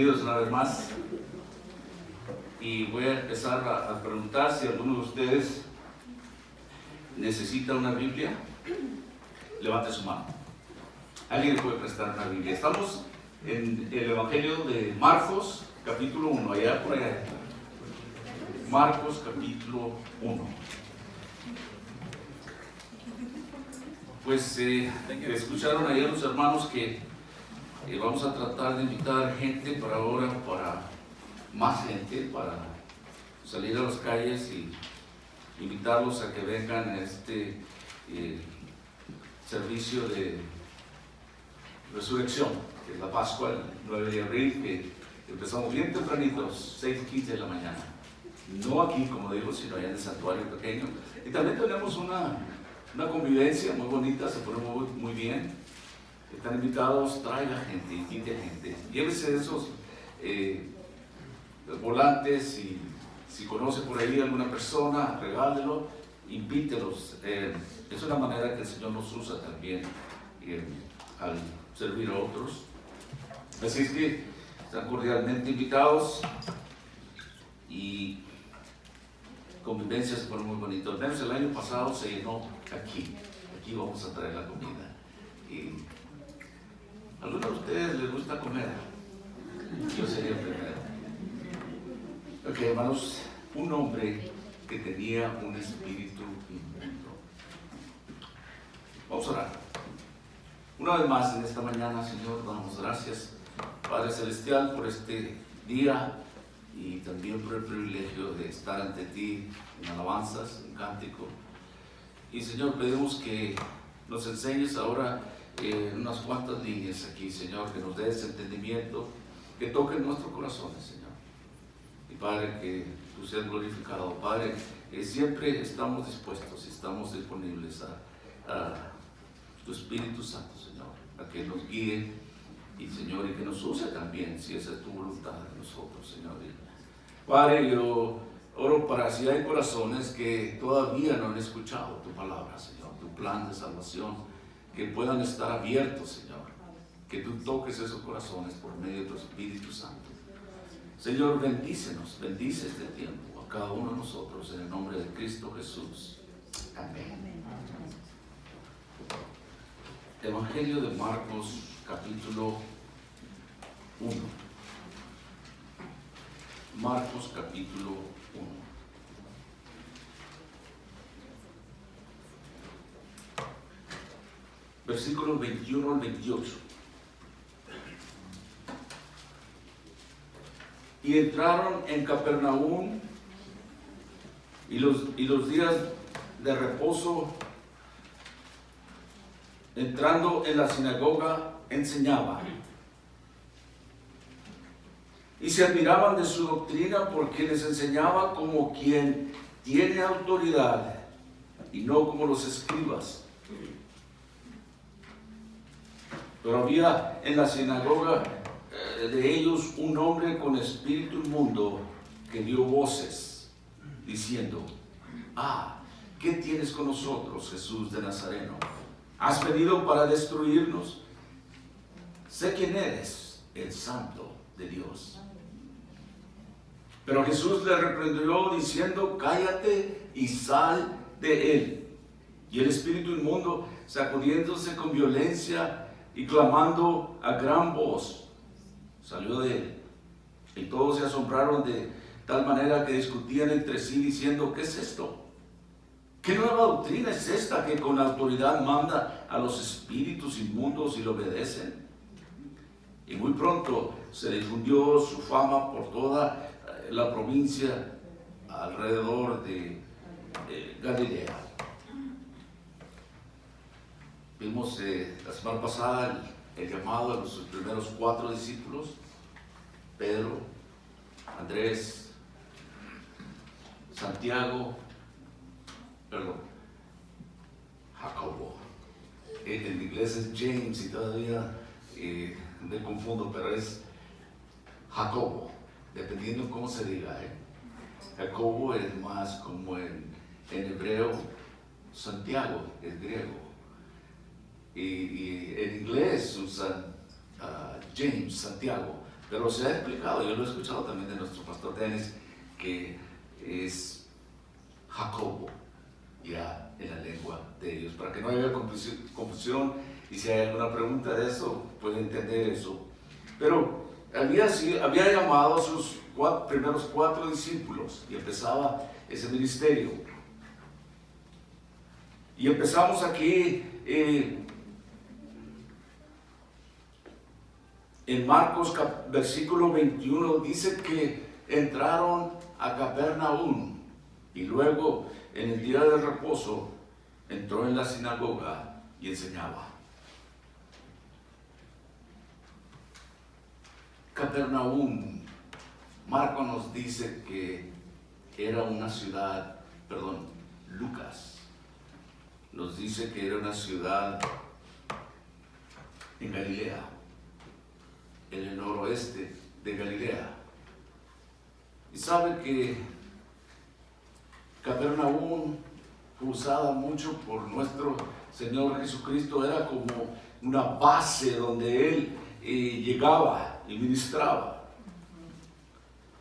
Bienvenidos una vez más. Y voy a empezar a preguntar si alguno de ustedes necesita una Biblia. Levante su mano. ¿Alguien le puede prestar una Biblia? Estamos en el Evangelio de Marcos, capítulo 1, allá por allá. Marcos, capítulo 1. Pues escucharon ayer los hermanos que vamos a tratar de invitar gente para ahora, para más gente, para salir a las calles y invitarlos a que vengan a este servicio de resurrección, que es la Pascua, el 9 de abril, que empezamos bien tempranitos, 6:15 de la mañana. No aquí, como digo, sino allá en el santuario pequeño. Y también tenemos una convivencia muy bonita, se pone muy bien. Están invitados, traiga gente, invite gente. Llévese esos volantes y si conoce por ahí alguna persona, regálelo, invítelos. Es una manera que el Señor nos usa también al servir a otros. Así es que están cordialmente invitados y convivencia se pone muy bonito. Al menos el año pasado se llenó aquí vamos a traer la comida. Y ¿a algunos de ustedes les gusta comer? Yo sería el primero. Ok, hermanos, un hombre que tenía un espíritu inmundo. Vamos a orar. Una vez más en esta mañana, Señor, damos gracias, Padre Celestial, por este día y también por el privilegio de estar ante ti en alabanzas, en cántico. Y Señor, pedimos que nos enseñes ahora unas cuantas líneas aquí, Señor, que nos des entendimiento, que toquen nuestros corazones, Señor. Y Padre, que tú seas glorificado. Padre, siempre estamos dispuestos y estamos disponibles a tu Espíritu Santo, Señor, a que nos guíe y, Señor, y que nos use también, si esa es tu voluntad en nosotros, Señor. Padre, yo oro para si hay corazones que todavía no han escuchado tu palabra, Señor, tu plan de salvación, que puedan estar abiertos, Señor, que tú toques esos corazones por medio de tu Espíritu Santo. Señor, bendícenos, bendice este tiempo a cada uno de nosotros en el nombre de Cristo Jesús. Amén. Evangelio de Marcos, capítulo 1. Marcos, capítulo 1. Versículos 21 al 28. Y entraron en Capernaum y los días de reposo, entrando en la sinagoga, enseñaba. Y se admiraban de su doctrina porque les enseñaba como quien tiene autoridad y no como los escribas. Pero había en la sinagoga de ellos un hombre con espíritu inmundo que dio voces diciendo: ¿qué tienes con nosotros, Jesús de Nazareno? ¿Has venido para destruirnos? Sé quién eres, el Santo de Dios. Pero Jesús le reprendió diciendo: cállate y sal de él. Y el espíritu inmundo, sacudiéndose con violencia y clamando a gran voz, salió de él. Y todos se asombraron de tal manera que discutían entre sí diciendo: ¿qué es esto? ¿Qué nueva doctrina es esta que con autoridad manda a los espíritus inmundos y le obedecen? Y muy pronto se difundió su fama por toda la provincia alrededor de Galilea. Vimos la semana pasada el llamado a los primeros 4 discípulos: Pedro, Andrés, Jacobo. En inglés es James y todavía me confundo, pero es Jacobo, dependiendo cómo se diga. Jacobo es más como en hebreo, Santiago es griego. Y en inglés usan James, Santiago, Pero se ha explicado, yo lo he escuchado también de nuestro pastor Dennis, que es Jacobo, ya en la lengua de ellos, para que no haya confusión, y si hay alguna pregunta de eso, puede entender eso. Pero había llamado a sus primeros 4 discípulos y empezaba ese ministerio. Y empezamos aquí en Marcos versículo 21, dice que entraron a Capernaum y luego en el día de reposo entró en la sinagoga y enseñaba. Capernaum, Marcos nos dice que era una ciudad, Lucas nos dice que era una ciudad en Galilea, en el noroeste de Galilea. Y sabe que Capernaum fue usada mucho por nuestro Señor Jesucristo, era como una base donde Él llegaba y ministraba.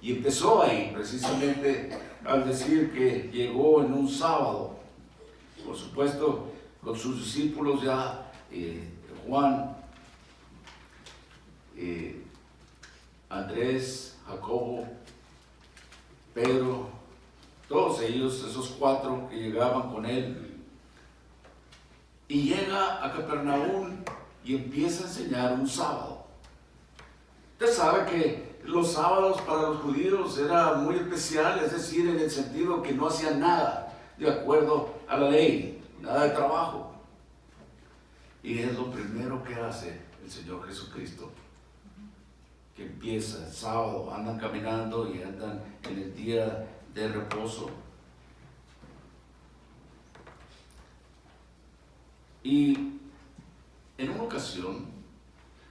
Y empezó ahí precisamente al decir que llegó en un sábado, por supuesto con sus discípulos ya, Juan, Andrés, Jacobo, Pedro, todos ellos, esos 4 que llegaban con él. Y llega a Capernaum y empieza a enseñar un sábado. Usted sabe que los sábados para los judíos era muy especial, es decir, en el sentido que no hacían nada de acuerdo a la ley, nada de trabajo. Y es lo primero que hace el Señor Jesucristo, que empieza el sábado, andan caminando y andan en el día de reposo. Y en una ocasión,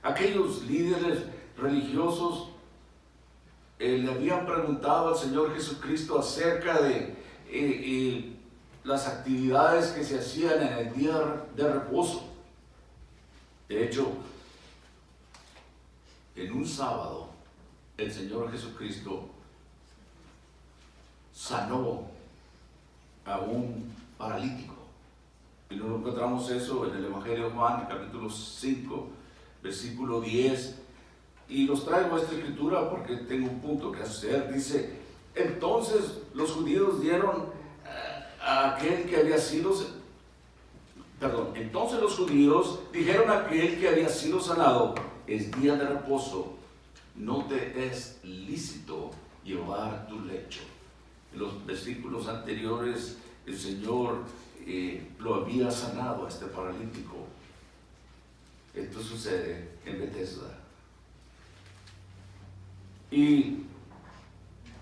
aquellos líderes religiosos le habían preguntado al Señor Jesucristo acerca de las actividades que se hacían en el día de reposo. De hecho, en un sábado, el Señor Jesucristo sanó a un paralítico. Y nos encontramos eso en el Evangelio de Juan, capítulo 5, versículo 10. Y los traigo a esta escritura porque tengo un punto que hacer. Dice, entonces los judíos dieron a aquel que había sido... entonces los judíos dijeron a aquel que había sido sanado, es día de reposo, no te es lícito llevar tu lecho. En los versículos anteriores, el Señor lo había sanado a este paralítico. Esto sucede en Bethesda. Y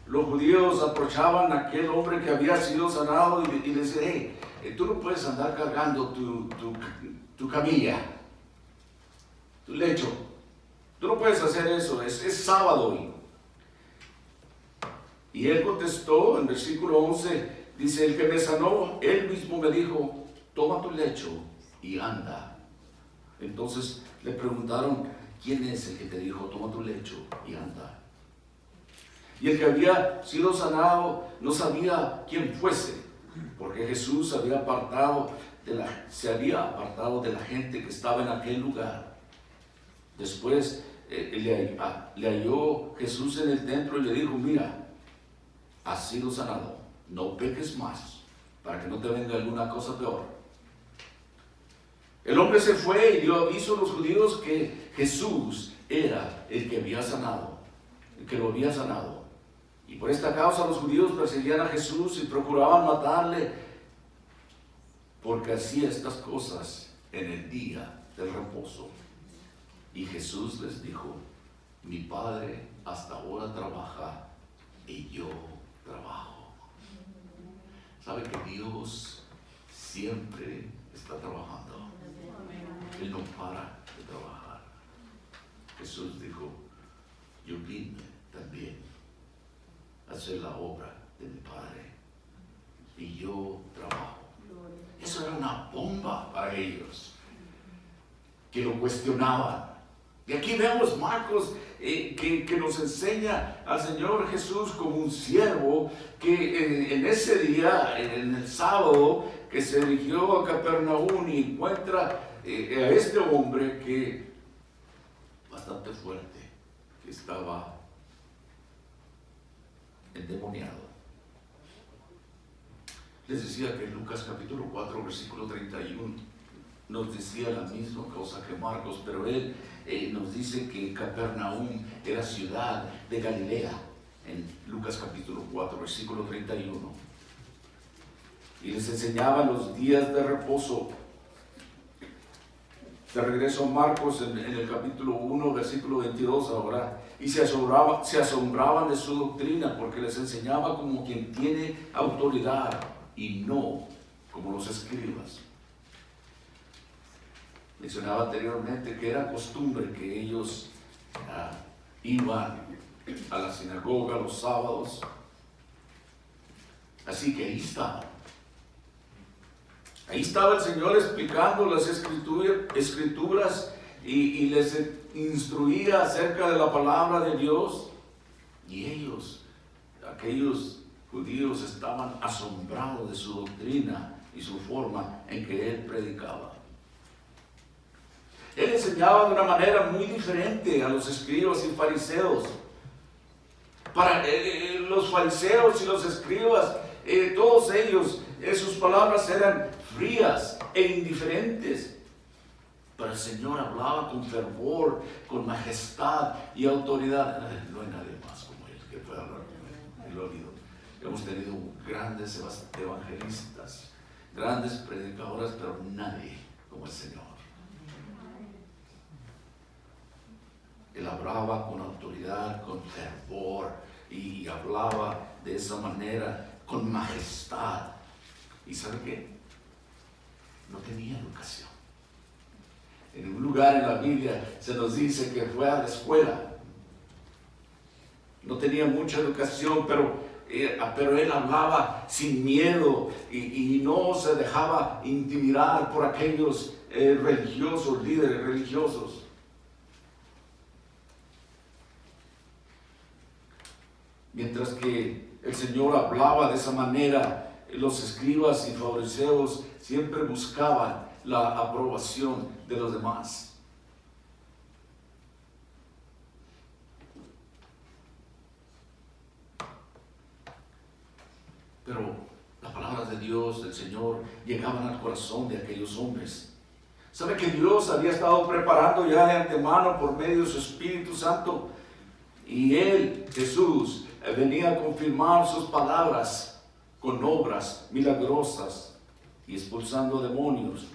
los judíos aprochaban a aquel hombre que había sido sanado y le decían, hey, tú no puedes andar cargando tu camilla, tu lecho. Tú no puedes hacer eso, es sábado hoy. Y él contestó en versículo 11, dice, el que me sanó, él mismo me dijo, toma tu lecho y anda. Entonces le preguntaron, ¿quién es el que te dijo, toma tu lecho y anda? Y el que había sido sanado no sabía quién fuese, porque Jesús se había apartado de la gente que estaba en aquel lugar. Después le halló Jesús en el templo y le dijo, mira, has sido sanado, no peques más, para que no te venga alguna cosa peor. El hombre se fue y dio aviso a los judíos que Jesús era el que había sanado, el que lo había sanado. Y por esta causa los judíos perseguían a Jesús y procuraban matarle, porque hacía estas cosas en el día del reposo. Y Jesús les dijo, mi Padre hasta ahora trabaja y yo trabajo. ¿Sabe que Dios siempre está trabajando? Él no para de trabajar. Jesús dijo, yo vine también a hacer la obra de mi Padre y yo trabajo. Eso era una bomba para ellos, que lo cuestionaban. Y aquí vemos Marcos que nos enseña al Señor Jesús como un siervo que en ese día, en el sábado, que se dirigió a Capernaum y encuentra a este hombre que bastante fuerte, que estaba endemoniado. Les decía que en Lucas capítulo 4, versículo 31, nos decía la misma cosa que Marcos, pero él nos dice que Capernaum era ciudad de Galilea, en Lucas capítulo 4, versículo 31. Y les enseñaba los días de reposo. De regreso a Marcos en el capítulo 1, versículo 22 ahora, y se asombraban de su doctrina, porque les enseñaba como quien tiene autoridad y no como los escribas. Mencionaba anteriormente que era costumbre que ellos iban a la sinagoga los sábados. Así que ahí estaba. Ahí estaba el Señor explicando las escrituras y les instruía acerca de la palabra de Dios. Y ellos, aquellos judíos, estaban asombrados de su doctrina y su forma en que Él predicaba. Él enseñaba de una manera muy diferente a los escribas y fariseos. Para los fariseos y los escribas, todos ellos, sus palabras eran frías e indiferentes. Pero el Señor hablaba con fervor, con majestad y autoridad. No hay nadie más como Él que pueda hablar como Él. Lo olvido. Hemos tenido grandes evangelistas, grandes predicadores, pero nadie como el Señor. Él hablaba con autoridad, con fervor, y hablaba de esa manera, con majestad. ¿Y sabe qué? No tenía educación. En un lugar en la Biblia se nos dice que fue a la escuela. No tenía mucha educación, pero él hablaba sin miedo y no se dejaba intimidar por aquellos religiosos, líderes religiosos. Mientras que el Señor hablaba de esa manera, los escribas y fariseos siempre buscaban la aprobación de los demás. Pero las palabras de Dios, del Señor, llegaban al corazón de aquellos hombres. ¿Sabe que Dios había estado preparando ya de antemano por medio de su Espíritu Santo? Y Él, Jesús, venía a confirmar sus palabras con obras milagrosas y expulsando demonios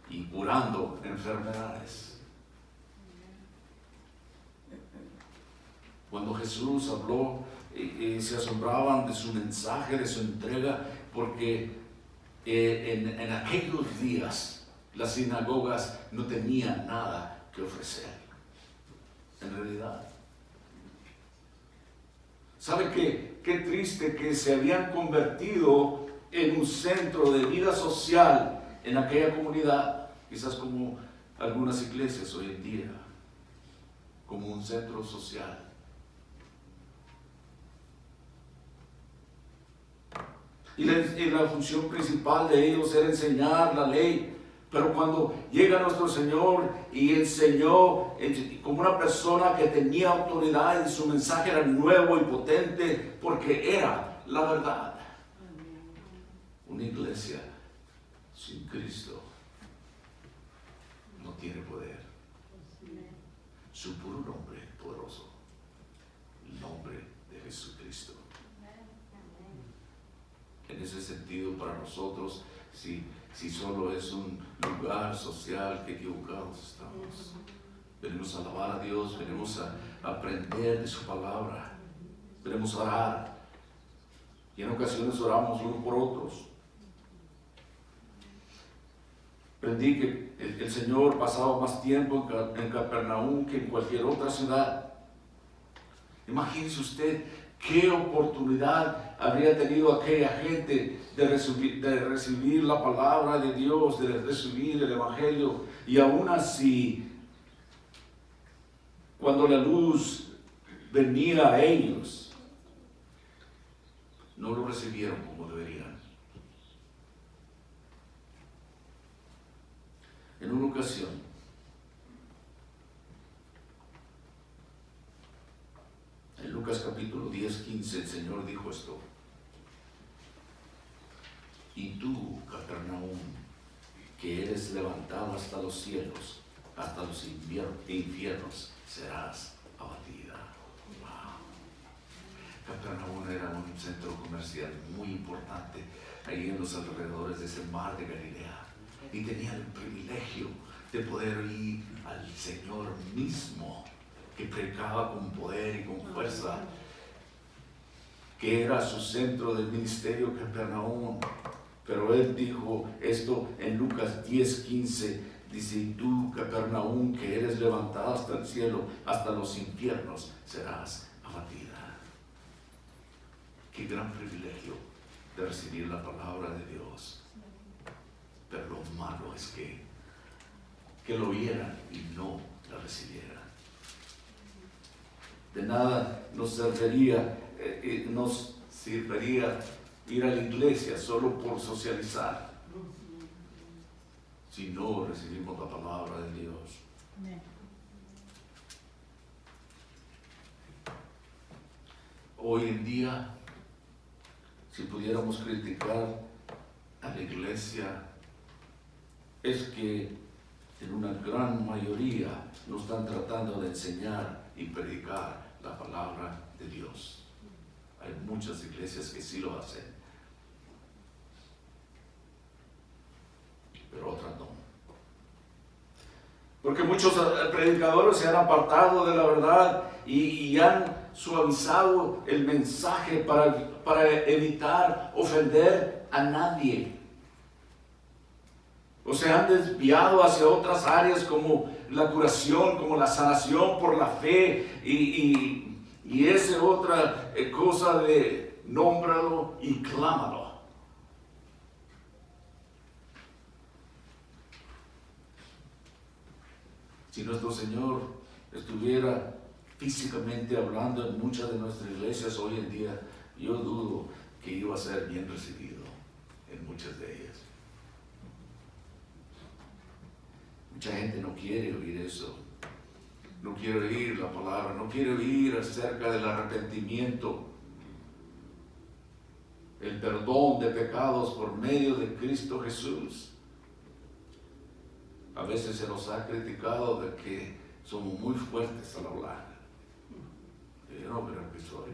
y curando enfermedades. Cuando Jesús habló, se asombraban de su mensaje, de su entrega, porque en aquellos días las sinagogas no tenían nada que ofrecer. En realidad, ¿sabe qué triste que se habían convertido en un centro de vida social en aquella comunidad? Quizás como algunas iglesias hoy en día, como un centro social. Y la función principal de ellos era enseñar la ley. Pero cuando llega nuestro Señor y enseñó como una persona que tenía autoridad y su mensaje era nuevo y potente porque era la verdad. Una iglesia sin Cristo no tiene poder. Su puro nombre poderoso, el nombre de Jesucristo. En ese sentido, para nosotros, si solo es un lugar social, que equivocados estamos. Venimos a alabar a Dios, venimos a aprender de su palabra, venimos a orar. Y en ocasiones oramos unos por otros. Aprendí que el Señor pasaba más tiempo en Capernaum que en cualquier otra ciudad. Imagínese usted qué oportunidad habría tenido aquella gente de recibir la palabra de Dios, de recibir el Evangelio, y aún así cuando la luz venía a ellos, no lo recibieron como deberían. En una ocasión, en Lucas capítulo 10, 15, el Señor dijo esto: y tú, Capernaum, que eres levantado hasta los cielos, hasta los infiernos, serás abatida. Wow. Capernaum era un centro comercial muy importante ahí en los alrededores de ese mar de Galilea, y tenían el privilegio de poder ir al Señor mismo, que predicaba con poder y con fuerza, que era su centro del ministerio, Capernaum. Pero él dijo esto en Lucas 10, 15, dice: y tú, Capernaum, que eres levantada hasta el cielo, hasta los infiernos, serás abatida. Qué gran privilegio de recibir la palabra de Dios. Pero lo malo es que lo oyeran y no la recibieran. De nada nos serviría ir a la iglesia solo por socializar, si no recibimos la palabra de Dios. Hoy en día, si pudiéramos criticar a la iglesia, es que en una gran mayoría no están tratando de enseñar y predicar la palabra de Dios. Hay muchas iglesias que sí lo hacen, pero otras no. Porque muchos predicadores se han apartado de la verdad y han suavizado el mensaje para evitar ofender a nadie. O se han desviado hacia otras áreas como la curación, como la sanación por la fe y esa otra cosa de nómbralo y clámalo. Si nuestro Señor estuviera físicamente hablando en muchas de nuestras iglesias hoy en día, yo dudo que iba a ser bien recibido en muchas de ellas. Mucha gente no quiere oír eso, no quiere oír la palabra, no quiere oír acerca del arrepentimiento, el perdón de pecados por medio de Cristo Jesús. A veces se nos ha criticado de que somos muy fuertes al hablar. Yo no creo que soy.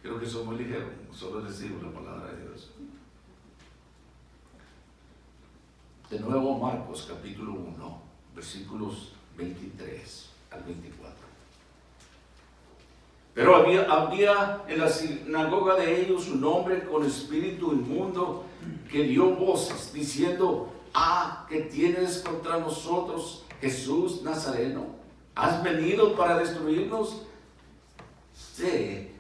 Creo que soy muy ligero, solo recibo la palabra de Dios. De nuevo, Marcos capítulo 1, versículos 23 al 24. Pero había en la sinagoga de ellos un hombre con espíritu inmundo que dio voces diciendo: ¿qué tienes contra nosotros, Jesús Nazareno? ¿Has venido para destruirnos? Sé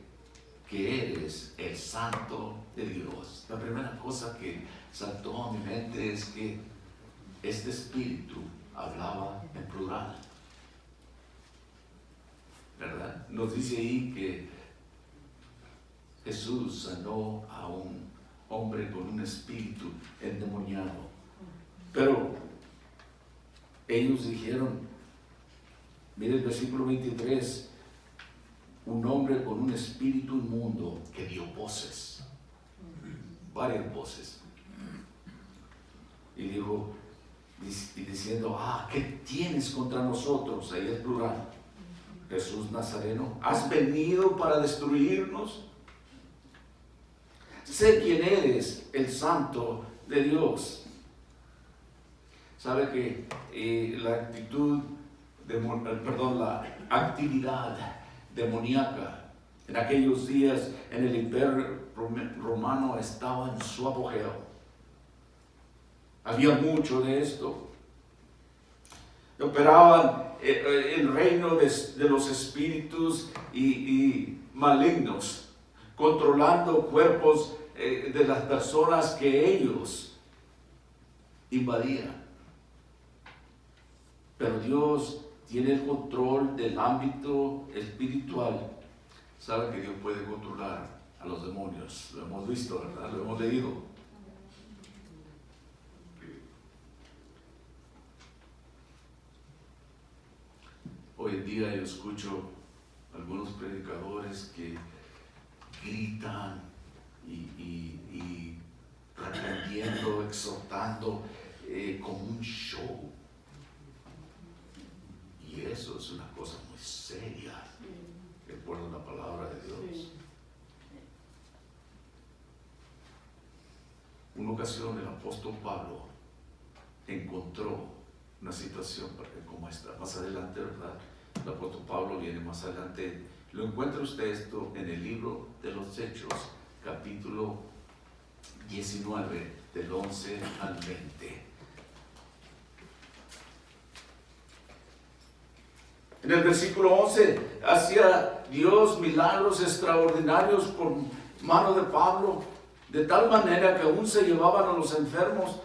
que eres el Santo de Dios. La primera cosa que saltó a mi mente es que este espíritu hablaba en plural, ¿verdad? Nos dice ahí que Jesús sanó a un hombre con un espíritu endemoniado. Pero ellos dijeron, mire el versículo 23, un hombre con un espíritu inmundo que dio voces, varias voces, y dijo, y diciendo, ¿qué tienes contra nosotros? Ahí es plural. Jesús Nazareno, ¿has venido para destruirnos? Sé quién eres, el Santo de Dios. Sabe que la actividad demoníaca en aquellos días en el Imperio Romano estaba en su apogeo. Había mucho de esto. Operaban el reino de los espíritus y malignos, controlando cuerpos de las personas que ellos invadían. Pero Dios tiene el control del ámbito espiritual, sabe que Dios puede controlar a los demonios. Lo hemos visto, ¿verdad? Lo hemos leído. Hoy en día yo escucho algunos predicadores que gritan y reprendiendo, exhortando como un show. Y eso es una cosa muy seria, de acuerdo a la palabra de Dios. Una ocasión el apóstol Pablo encontró una situación como esta. Más adelante, ¿verdad? El apóstol Pablo viene más adelante. Lo encuentra usted esto en el libro de los Hechos, capítulo 19, del 11 al 20. En el versículo 11, hacía Dios milagros extraordinarios por mano de Pablo, de tal manera que aún se llevaban a los enfermos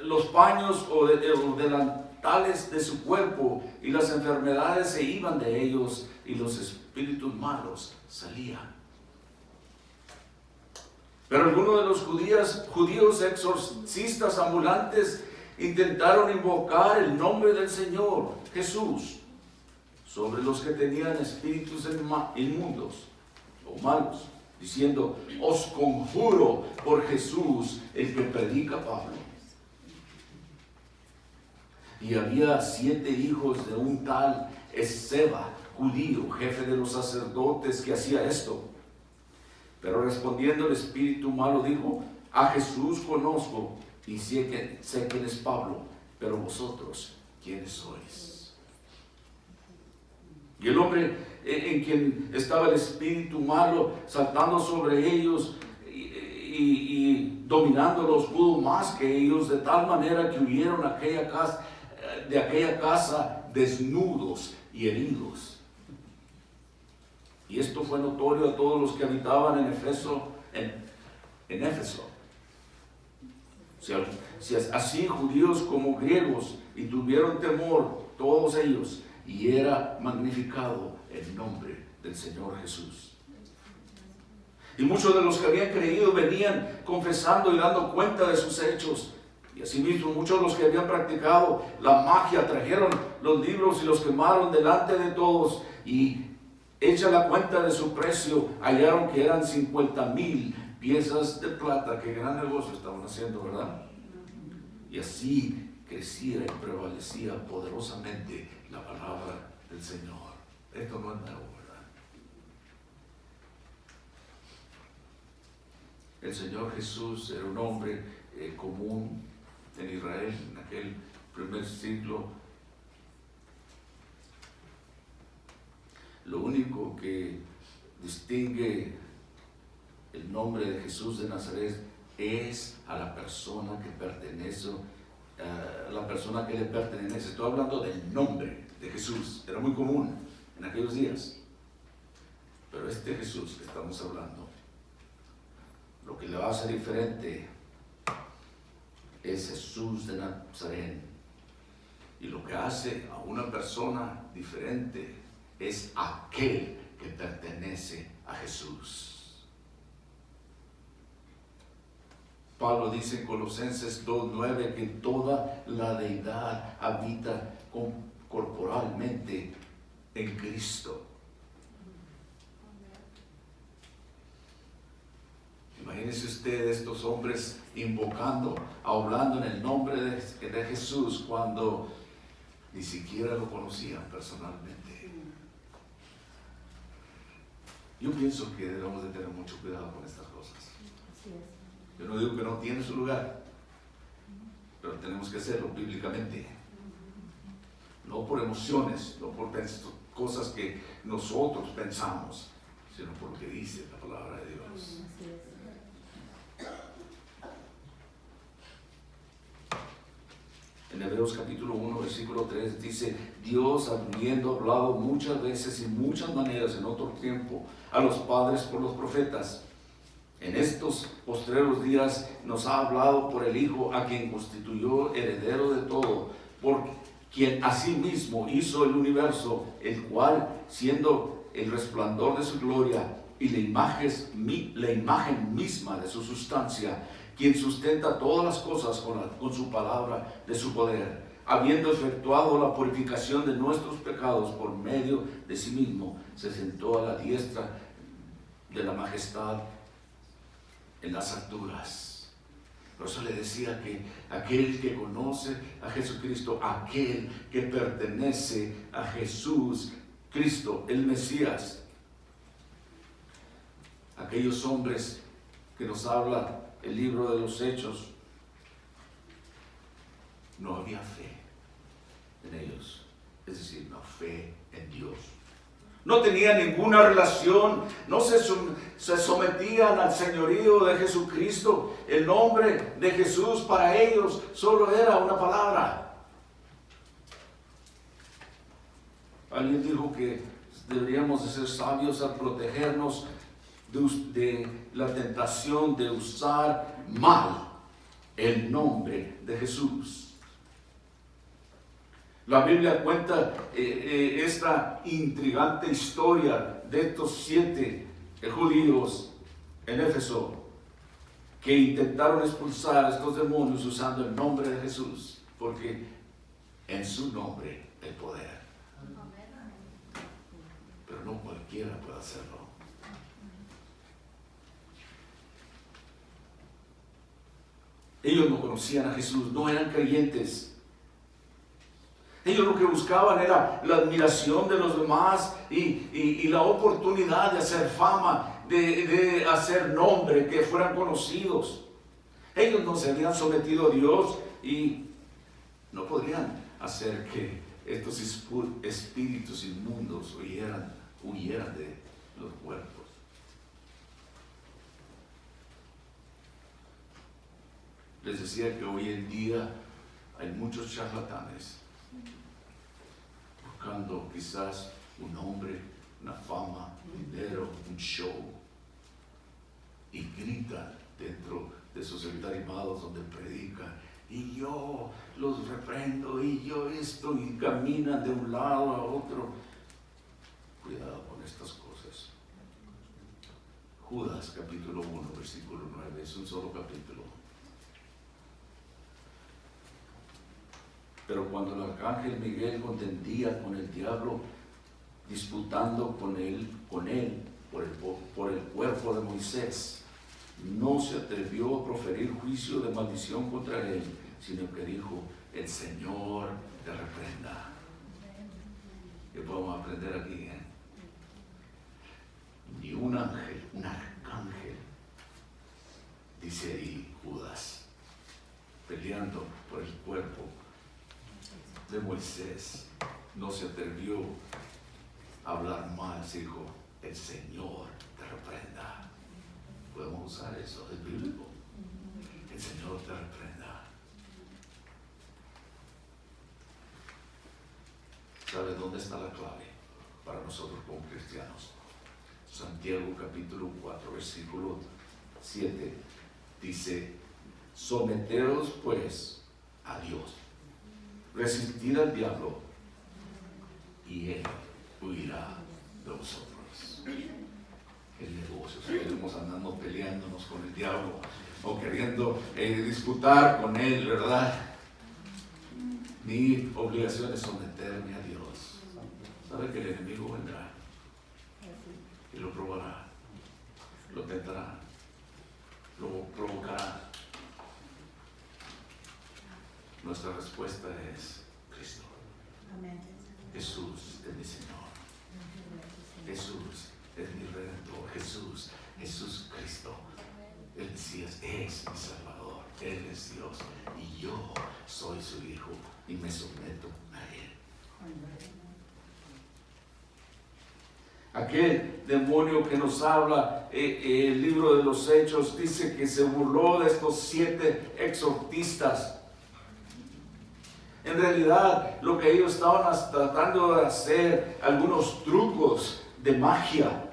los paños o delantales de su cuerpo, y las enfermedades se iban de ellos y los espíritus malos salían. Pero algunos de los judíos exorcistas ambulantes intentaron invocar el nombre del Señor Jesús sobre los que tenían espíritus inmundos o malos, diciendo: os conjuro por Jesús, el que predica Pablo. Y había 7 hijos de un tal Esceva, judío, jefe de los sacerdotes, que hacía esto. Pero respondiendo el espíritu malo dijo: a Jesús conozco y sé quién es Pablo, pero vosotros, ¿quiénes sois? Y el hombre en quien estaba el espíritu malo saltando sobre ellos y dominándolos, pudo más que ellos, de tal manera que huyeron de aquella casa desnudos y heridos. Y esto fue notorio a todos los que habitaban en Éfeso. Así judíos como griegos, y tuvieron temor todos ellos, y era magnificado el nombre del Señor Jesús. Y muchos de los que habían creído venían confesando y dando cuenta de sus hechos. Y asimismo muchos de los que habían practicado la magia trajeron los libros y los quemaron delante de todos, y hecha la cuenta de su precio, hallaron que eran 50,000 piezas de plata. Qué gran negocio estaban haciendo, ¿verdad? Y así crecía y prevalecía poderosamente la palabra del Señor. Esto no es nuevo, ¿verdad? El Señor Jesús era un hombre común en Israel en aquel primer siglo. Lo único que distingue el nombre de Jesús de Nazaret es a la persona que pertenece, le pertenece. Estoy hablando del nombre de Jesús. Era muy común en aquellos días. Pero este Jesús que estamos hablando, lo que le va a hacer diferente es Jesús de Nazaret. Y lo que hace a una persona diferente es aquel que pertenece a Jesús. Pablo dice en Colosenses 2:9 que toda la deidad habita corporalmente en Cristo. Imagínense usted estos hombres invocando, hablando en el nombre de Jesús cuando ni siquiera lo conocían personalmente. Yo pienso que debemos de tener mucho cuidado con estas cosas. Yo no digo que no tiene su lugar, pero tenemos que hacerlo bíblicamente. No por emociones, no por cosas que nosotros pensamos, sino por lo que dice la palabra de Dios. En Hebreos capítulo 1, versículo 3 dice: Dios, habiendo hablado muchas veces y muchas maneras en otro tiempo a los padres por los profetas, en estos postreros días nos ha hablado por el Hijo, a quien constituyó heredero de todo, por quien asimismo hizo el universo, el cual, siendo el resplandor de su gloria y la imagen misma de su sustancia, quien sustenta todas las cosas con su palabra de su poder, habiendo efectuado la purificación de nuestros pecados por medio de sí mismo, se sentó a la diestra de la majestad en las alturas. Por eso le decía que aquel que conoce a Jesucristo, aquel que pertenece a Jesús Cristo, el Mesías, aquellos hombres que nos habla el libro de los Hechos, no había fe en ellos, es decir, no fe en Dios. No tenían ninguna relación, no se sometían al señorío de Jesucristo. El nombre de Jesús para ellos solo era una palabra. Alguien dijo que deberíamos de ser sabios al protegernos de la tentación de usar mal el nombre de Jesús. La Biblia cuenta esta intrigante historia de estos 7 judíos en Éfeso que intentaron expulsar a estos demonios usando el nombre de Jesús, porque en su nombre el poder. Pero no cualquiera puede hacerlo. Ellos no conocían a Jesús, no eran creyentes. Ellos lo que buscaban era la admiración de los demás y la oportunidad de hacer fama, de hacer nombre, que fueran conocidos. Ellos no se habían sometido a Dios y no podrían hacer que estos espíritus inmundos huyeran de los cuerpos. Les decía que hoy en día hay muchos charlatanes buscando quizás un nombre, una fama, dinero, un show, y gritan dentro de sus entarimados donde predican, y yo los reprendo, y yo esto, y caminan de un lado a otro. Cuidado con estas cosas. Judas capítulo 1 versículo 9, es un solo capítulo. Pero cuando el arcángel Miguel contendía con el diablo, disputando con él por el cuerpo de Moisés, no se atrevió a proferir juicio de maldición contra él, sino que dijo: el Señor te reprenda. ¿Qué podemos aprender aquí? Ni un ángel, un arcángel, dice ahí Judas, peleando por el cuerpo de Moisés, no se atrevió a hablar mal, se dijo: el Señor te reprenda. Podemos usar eso, es bíblico. El Señor te reprenda. ¿Sabe dónde está la clave para nosotros como cristianos? Santiago capítulo 4 versículo 7 dice: someteos pues a Dios, resistid al diablo y él huirá de vosotros. El negocio, seguimos andando peleándonos con el diablo o queriendo disputar con él, ¿verdad? Mi obligación es someterme a Dios. ¿Sabe que el enemigo vendrá y lo probará, lo tentará, lo provocará? Nuestra respuesta es Cristo. Amén. Jesús es mi Señor. Jesús es mi Redentor. Jesús Cristo, el Mesías, es mi Salvador. Él es Dios y yo soy su Hijo y me someto a Él. Aquel demonio que nos habla el libro de los Hechos dice que se burló de estos 7 exorcistas. En realidad, lo que ellos estaban tratando de hacer, algunos trucos de magia,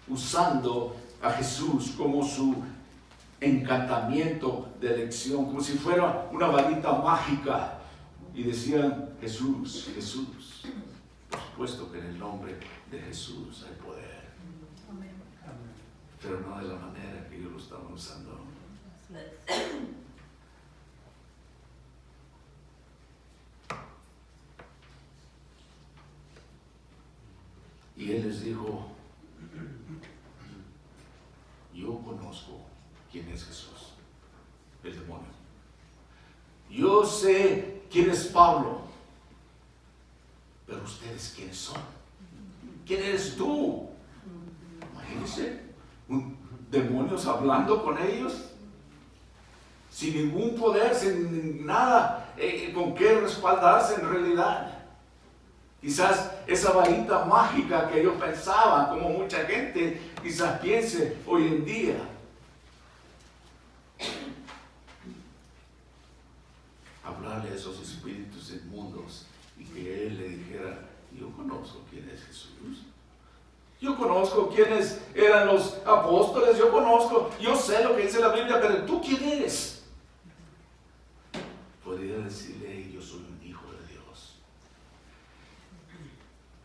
usando a Jesús como su encantamiento de elección, como si fuera una varita mágica. y decían Jesús, Jesús. Por supuesto que en el nombre de Jesús hay poder, pero no de la manera que ellos lo estaban usando. Y él les dijo, yo conozco quién es Jesús, el demonio. Yo sé quién es Pablo, pero ustedes quiénes son. ¿Quién eres tú? Imagínense, demonios hablando con ellos, sin ningún poder, sin nada con qué respaldarse en realidad. Quizás esa varita mágica que ellos pensaban, como mucha gente quizás piense hoy en día. Hablarle a esos espíritus inmundos y que él le dijera, yo conozco quién es Jesús. Yo conozco quiénes eran los apóstoles, yo sé lo que dice la Biblia, pero ¿tú quién eres? Podría decirle, yo soy un hijo de Dios.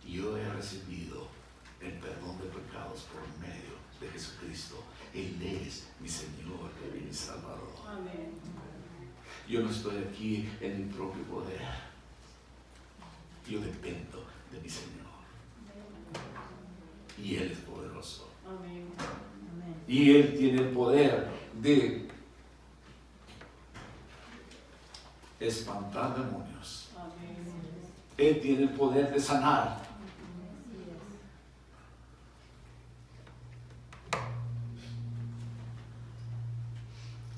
Yo he recibido el perdón de pecados por medio de Jesucristo. Él es mi Señor y mi Salvador. Amén. Yo no estoy aquí en mi propio poder. Yo dependo de mi Señor. Y Él es poderoso. Amén. Y Él tiene el poder de espantar demonios. Amén. Él tiene el poder de sanar.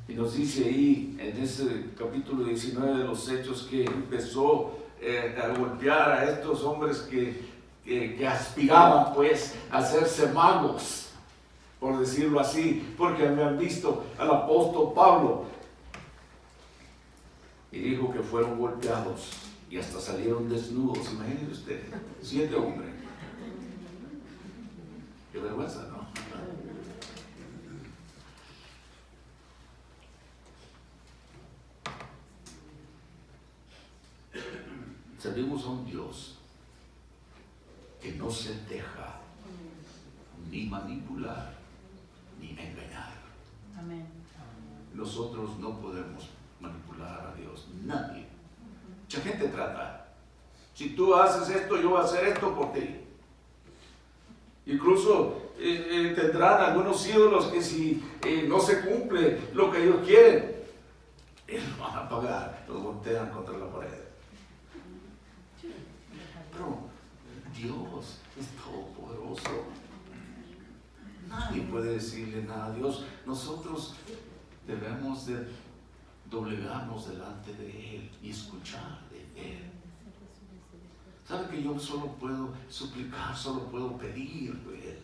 Y nos dice ahí, en ese capítulo 19 de los Hechos, que empezó a golpear a estos hombres que aspiraban pues a hacerse magos, por decirlo así, porque habían visto al apóstol Pablo. Y dijo que fueron golpeados y hasta salieron desnudos. Imagínense usted, 7 hombres. Qué vergüenza, ¿no? Servimos a un Dios que no se deja ni manipular ni engañar. Amén. Nosotros no podemos manipular a Dios, nadie. Mucha gente trata, si tú haces esto, yo voy a hacer esto por ti. Incluso tendrán algunos ídolos que si no se cumple lo que ellos quieren, ellos van a pagar, los voltean contra la pared. Pero Dios es todopoderoso. Nadie puede decirle nada a Dios. Nosotros debemos de doblegarnos delante de Él y escuchar de Él. ¿Sabe que yo solo puedo suplicar, solo puedo pedir de Él?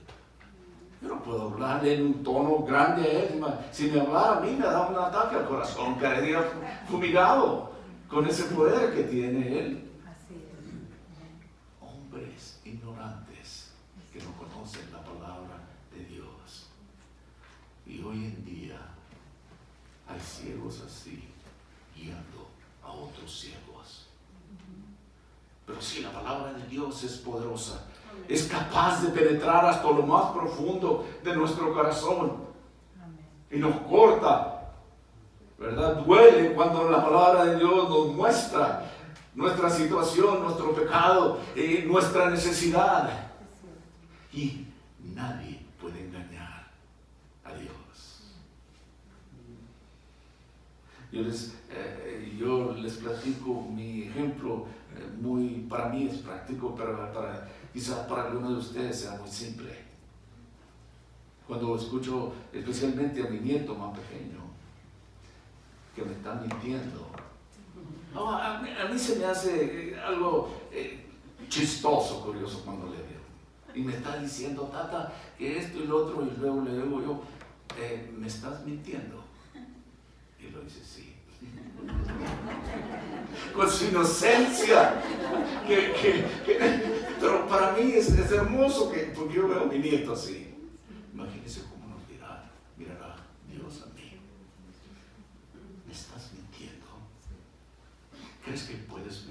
Yo no puedo hablarle en un tono grande a Él. Si me hablara a mí me da un ataque al corazón, quedaría fumigado con ese poder que tiene Él. Hombres ignorantes que no conocen la palabra de Dios. Y hoy en día hay ciegos así, guiando a otros ciegos. Pero si la palabra de Dios es poderosa, es capaz de penetrar hasta lo más profundo de nuestro corazón. Y nos corta, ¿verdad? Duele cuando la palabra de Dios nos muestra nuestra situación, nuestro pecado, nuestra necesidad. Y nadie puede engañar a Dios. Yo les platico mi ejemplo, para mí es práctico, pero quizás para algunos de ustedes sea muy simple. Cuando escucho especialmente a mi nieto más pequeño, que me está mintiendo, a mí se me hace algo chistoso, curioso cuando le veo. Y me está diciendo, tata, que esto y lo otro, y luego le digo yo, ¿me estás mintiendo? Y lo dice, sí. Con su inocencia. Pero para mí es hermoso, porque yo veo a mi nieto así. Imagínense cómo nos mirará Dios a mí. ¿Me estás mintiendo? ¿Crees que puedes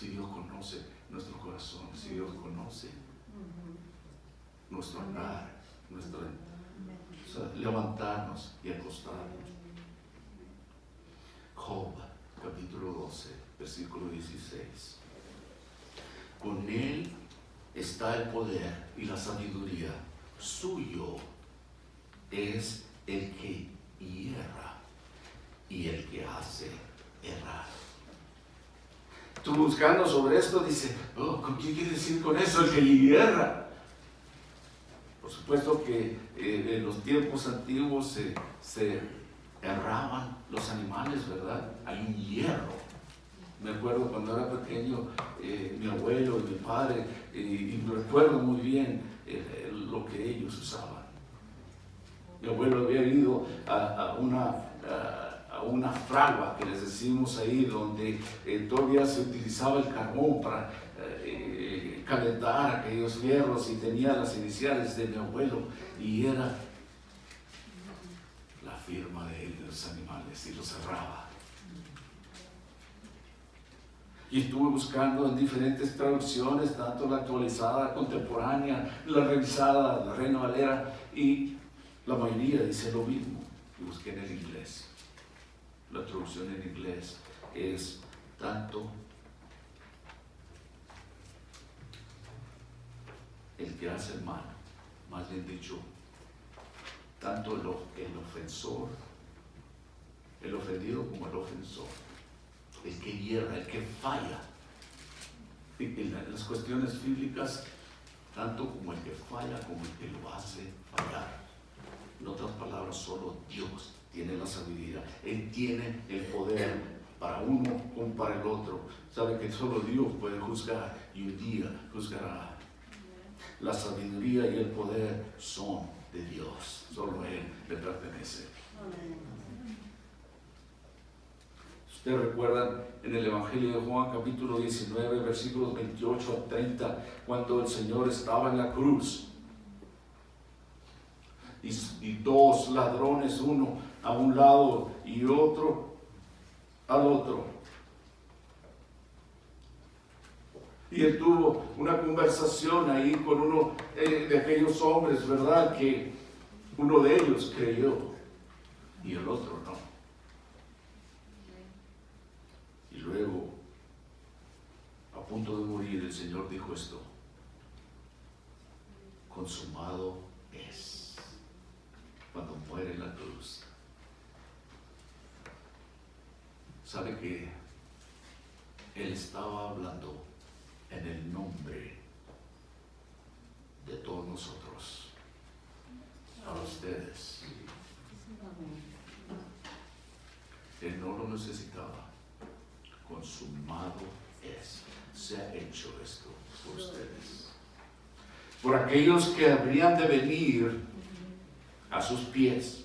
Si Dios conoce nuestro corazón, si Dios conoce nuestro andar, levantarnos y acostarnos. Job, capítulo 12, versículo 16. Con él está el poder y la sabiduría. Suyo es el que hierra y el que hace errar. Tú buscando sobre esto, dice, ¿qué quiere decir con eso? El que hierra. Por supuesto que en los tiempos antiguos se erraban los animales, ¿verdad? Hay un hierro. Me acuerdo cuando era pequeño, mi abuelo y mi padre, y me recuerdo muy bien lo que ellos usaban. Mi abuelo había ido a una fragua que les decimos ahí, donde todavía se utilizaba el carbón para calentar aquellos fierros, y tenía las iniciales de mi abuelo, y era la firma de él, de los animales, y los cerraba. Y estuve buscando en diferentes traducciones, tanto la actualizada, la contemporánea, la revisada, la Reina Valera, y la mayoría dice lo mismo. Y busqué en el inglés. La traducción en inglés es tanto el que hace el mal, más bien dicho, tanto el ofensor, el ofendido como el ofensor, el que hierra, el que falla. En las cuestiones bíblicas, tanto como el que falla como el que lo hace fallar. En otras palabras, solo Dios tiene la sabiduría. Él tiene el poder para uno como para el otro. Sabe que solo Dios puede juzgar, y un día juzgará. La sabiduría y el poder son de Dios. Solo Él le pertenece. Ustedes recuerdan en el Evangelio de Juan, capítulo 19, versículos 28 a 30, cuando el Señor estaba en la cruz, y dos ladrones, uno a un lado y otro al otro. Y él tuvo una conversación ahí con uno de aquellos hombres, ¿verdad? Que uno de ellos creyó y el otro no. Y luego, a punto de morir, el Señor dijo esto: consumado es. Cuando muere en la cruz. Sabe que Él estaba hablando en el nombre de todos nosotros, a ustedes. Él no lo necesitaba. Consumado es. Se ha hecho esto por ustedes. Por aquellos que habrían de venir a sus pies.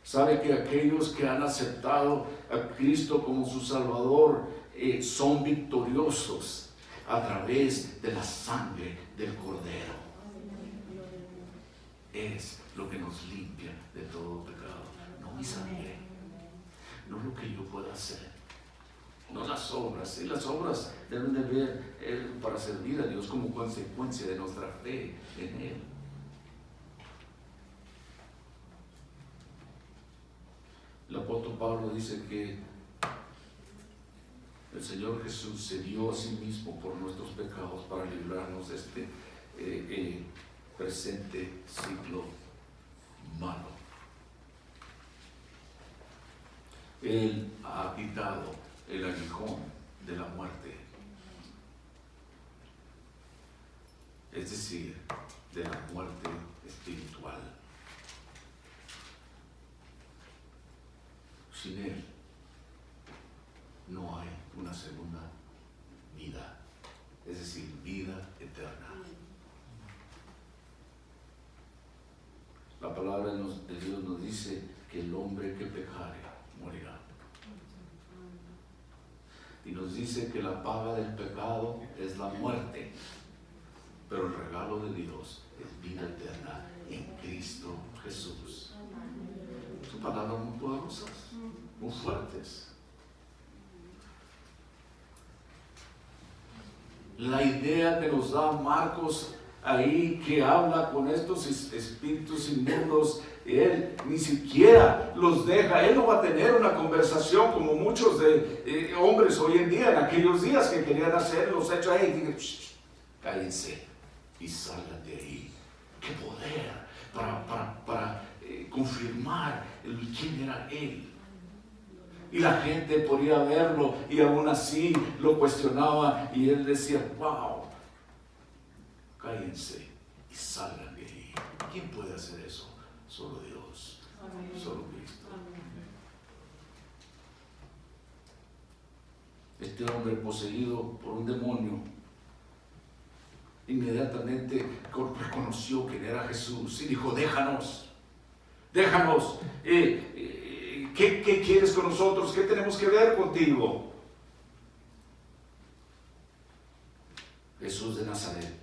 Sabe que aquellos que han aceptado a Cristo como su Salvador son victoriosos a través de la sangre del Cordero. Es lo que nos limpia de todo pecado. No mi sangre, no lo que yo pueda hacer, no las obras. Y las obras deben de ver para servir a Dios como consecuencia de nuestra fe en Él. El apóstol Pablo dice que el Señor Jesús se dio a sí mismo por nuestros pecados para librarnos de este presente ciclo malo. Él ha quitado el aguijón de la muerte, es decir, de la muerte espiritual. Sin Él no hay una segunda vida, es decir, vida eterna. La palabra de Dios nos dice que el hombre que pecare morirá. Y nos dice que la paga del pecado es la muerte, pero el regalo de Dios es vida eterna en Cristo Jesús. Son palabras muy poderosas, muy fuertes. La idea que nos da Marcos ahí, que habla con estos espíritus inmundos, él ni siquiera los deja. Él no va a tener una conversación como muchos de hombres hoy en día, en aquellos días, que querían hacer los hechos ahí. Digan, cállense y salgan de ahí. ¡Qué poder! Para confirmar quién era él. Y la gente podía verlo y aún así lo cuestionaba, y él decía, wow, cállense y salgan de ahí. ¿Quién puede hacer eso? Solo Dios. Amén. Solo Cristo. Amén. Este hombre poseído por un demonio inmediatamente reconoció quién era Jesús y dijo, déjanos. ¿Qué quieres con nosotros? ¿Qué tenemos que ver contigo? Jesús de Nazaret.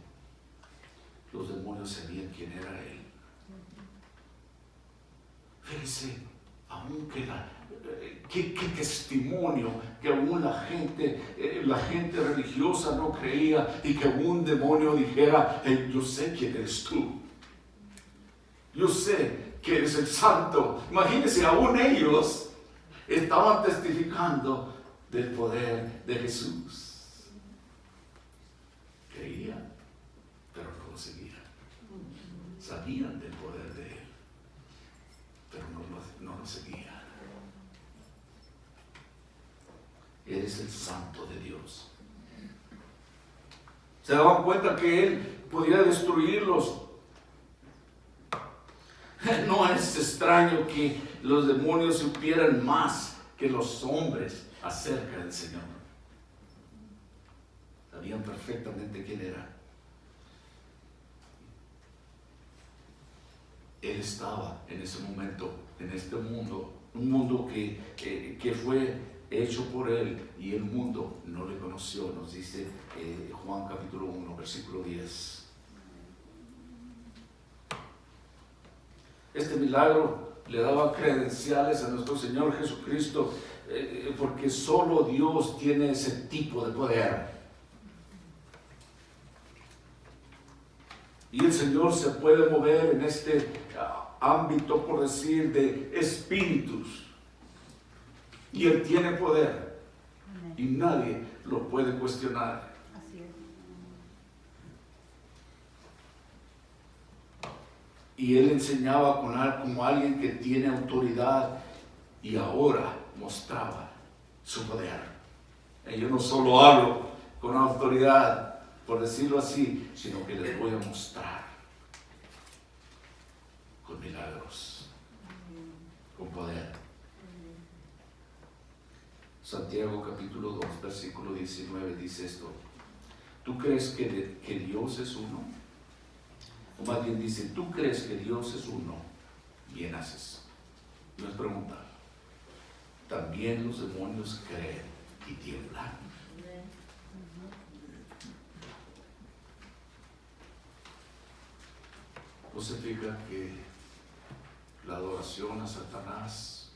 Los demonios sabían quién era él. Fíjense, aunque qué testimonio, que aún la gente religiosa no creía, y que un demonio dijera, hey, yo sé quién eres tú. Yo sé que eres el santo. Imagínense, aún ellos estaban testificando del poder de Jesús. Creían, pero no lo seguían. Sabían del poder de él, pero no lo seguían. Eres el santo de Dios. Se daban cuenta que él podía destruirlos. No es extraño que los demonios supieran más que los hombres acerca del Señor. Sabían perfectamente quién era. Él estaba en ese momento, en este mundo, un mundo que fue hecho por él, y el mundo no le conoció, nos dice Juan capítulo 1, versículo 10. Este milagro le daba credenciales a nuestro Señor Jesucristo, porque solo Dios tiene ese tipo de poder. Y el Señor se puede mover en este ámbito, por decir, de espíritus. Y Él tiene poder. Amén. Y nadie lo puede cuestionar. Así es. Y Él enseñaba como alguien que tiene autoridad, y ahora mostraba su poder. Y yo no solo hablo con autoridad, por decirlo así, sino que les voy a mostrar con milagros, con poder. Santiago capítulo 2, versículo 19 dice esto: ¿tú crees que Dios es uno? O más bien dice, ¿tú crees que Dios es uno? Bien haces. No es pregunta. También los demonios creen y tiemblan. ¿No se fija que la adoración a Satanás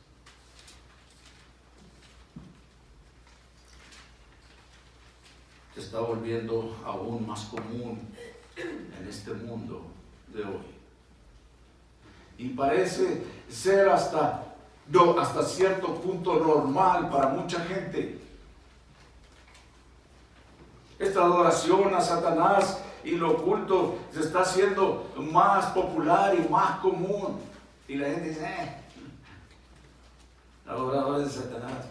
se está volviendo aún más común en este mundo de hoy? Y parece ser hasta cierto punto normal para mucha gente. Esta adoración a Satanás y lo oculto se está haciendo más popular y más común. Y la gente dice, adoradores de Satanás.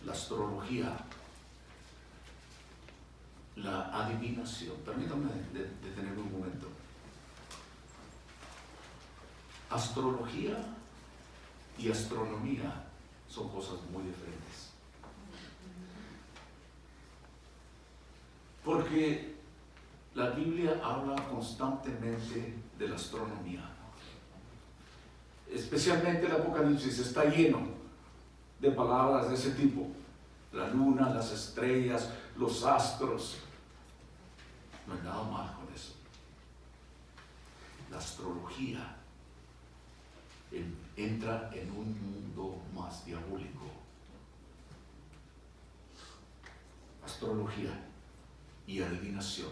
La astrología, la adivinación. Permítame detenerme un momento. Astrología y astronomía son cosas muy diferentes. Porque la Biblia habla constantemente de la astronomía. Especialmente el Apocalipsis está lleno de palabras de ese tipo. La luna, las estrellas, los astros. No hay nada mal con eso. La astrología entra en un mundo más diabólico. Astrología y adivinación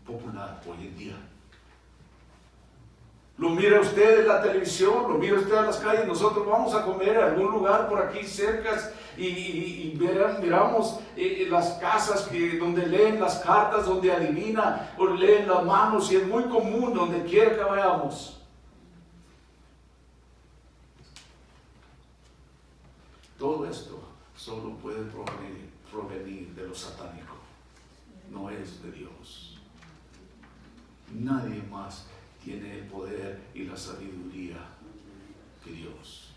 popular hoy en día. Lo mira usted en la televisión, lo mira usted en las calles. Nosotros vamos a comer a algún lugar por aquí cerca y miramos las casas donde leen las cartas, donde adivina o leen las manos, y es muy común donde quiera que vayamos. Todo esto solo puede provenir de lo satánico, no es de Dios. Nadie más tiene el poder y la sabiduría que Dios.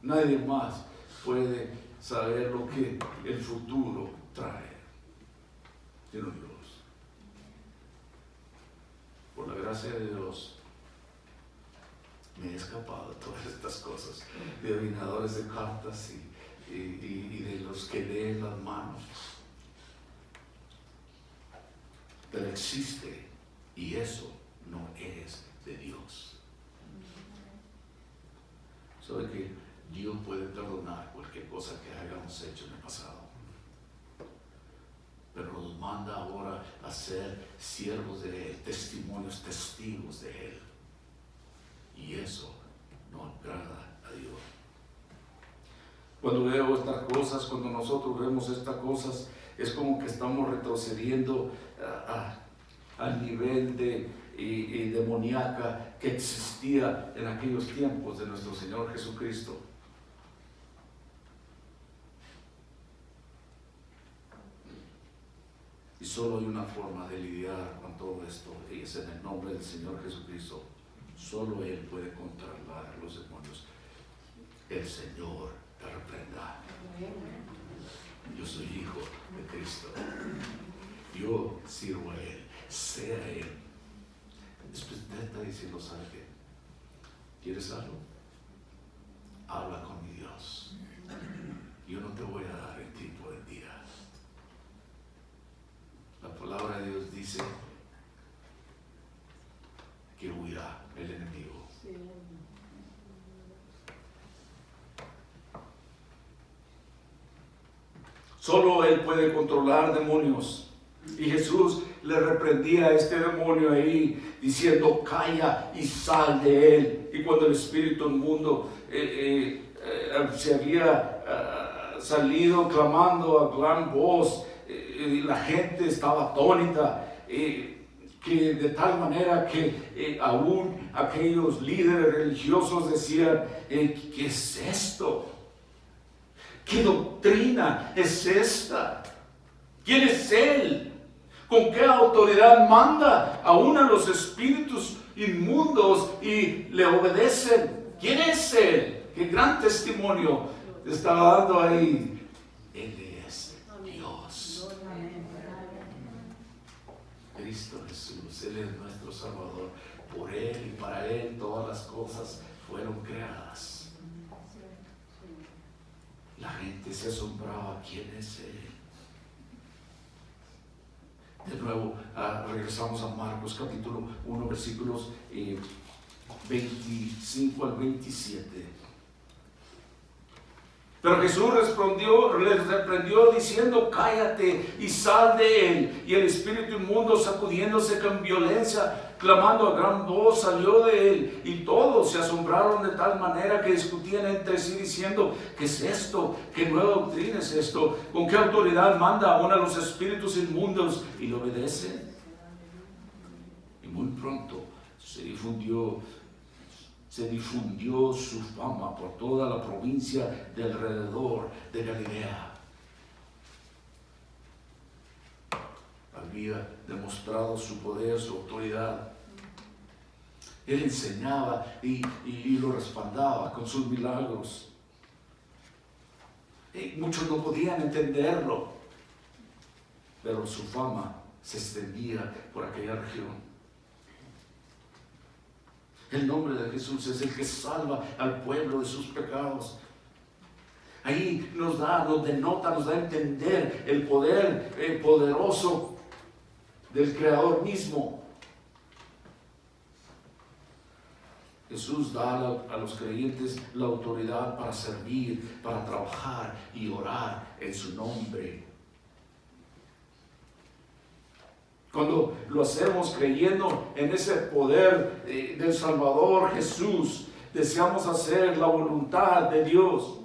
Nadie más puede saber lo que el futuro trae, sino Dios. Por la gracia de Dios, me he escapado de todas estas cosas, de adivinadores de cartas y de los que leen las manos. Pero existe, y eso no es de Dios. Sabe que Dios puede perdonar cualquier cosa que hayamos hecho en el pasado, pero nos manda ahora a ser siervos de Él, testimonios, testigos de Él. Y eso no agrada a Dios. Cuando veo estas cosas, cuando nosotros vemos estas cosas, es como que estamos retrocediendo al nivel de demoníaca que existía en aquellos tiempos de nuestro Señor Jesucristo. Y solo hay una forma de lidiar con todo esto, y es en el nombre del Señor Jesucristo. Solo Él puede controlar a los demonios. El Señor te reprenda. Yo soy hijo de Cristo. Yo sirvo a Él. Sea Él. Después te está diciendo, ¿sabe qué? ¿Quieres algo? Habla con mi Dios. Yo no te voy a dar el tiempo del día. La palabra de Dios dice que huirá el enemigo. Solo Él puede controlar demonios. Y Jesús le reprendía a este demonio ahí, diciendo, calla y sal de él. Y cuando el espíritu inmundo se había salido clamando a gran voz, la gente estaba atónita, que de tal manera que aún aquellos líderes religiosos decían, ¿qué es esto? ¿Qué doctrina es esta? ¿Quién es Él? ¿Con qué autoridad manda aún a los espíritus inmundos y le obedecen? ¿Quién es Él? ¡Qué gran testimonio estaba dando ahí! Él es Dios. Cristo Jesús, Él es nuestro Salvador. Por Él y para Él todas las cosas fueron creadas. La gente se asombraba, ¿quién es Él? De nuevo, regresamos a Marcos capítulo 1, versículos 25 al 27. Pero Jesús les reprendió diciendo, cállate y sal de él. Y el espíritu inmundo, sacudiéndose con violencia, clamando a gran voz, salió de él. Y todos se asombraron de tal manera que discutían entre sí diciendo, ¿qué es esto? ¿Qué nueva doctrina es esto? ¿Con qué autoridad manda aún a los espíritus inmundos y le obedecen? Y muy pronto se difundió su fama por toda la provincia de alrededor de Galilea. Había demostrado su poder, su autoridad. Él enseñaba y lo respaldaba con sus milagros. Y muchos no podían entenderlo, pero su fama se extendía por aquella región. El nombre de Jesús es el que salva al pueblo de sus pecados. Ahí nos denota, nos da a entender el poder poderoso del Creador mismo. Jesús da a los creyentes la autoridad para servir, para trabajar y orar en su nombre. Cuando lo hacemos creyendo en ese poder del Salvador Jesús, deseamos hacer la voluntad de Dios.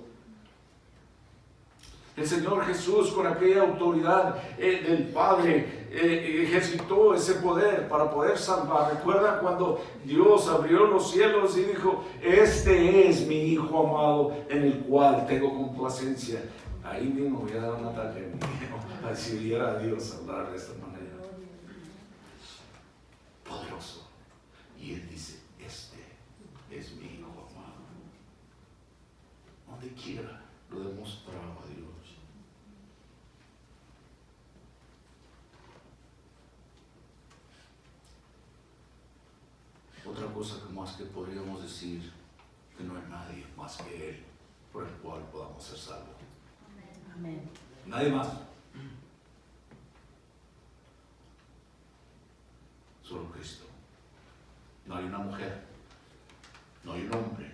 El Señor Jesús, con aquella autoridad del Padre, ejercitó ese poder para poder salvar. ¿Recuerdan cuando Dios abrió los cielos y dijo: este es mi Hijo amado en el cual tengo complacencia? Ahí mismo voy a dar un ataque mío, si viera a Dios hablar de esta manera. Poderoso. Y Él dice: este es mi Hijo amado. Donde quiera lo demostraba Dios. Otra cosa que más que podríamos decir, que no hay nadie más que Él por el cual podamos ser salvos. Amén. Nadie más. Solo Cristo. No hay una mujer, no hay un hombre,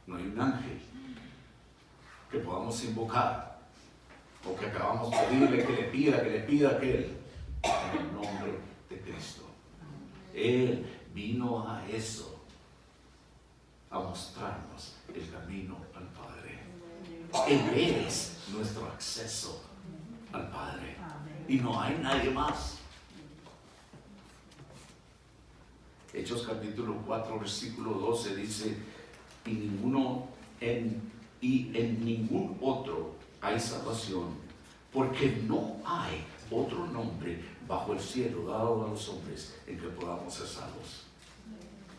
no hay un ángel que podamos invocar o que acabamos de pedirle que le pida aquel, en el nombre de Cristo. Él vino a eso, a mostrarnos el camino al Padre. Él es nuestro acceso al Padre y no hay nadie más. Hechos capítulo 4 versículo 12 dice: en ningún otro hay salvación, porque no hay otro nombre bajo el cielo dado a los hombres en que podamos ser salvos.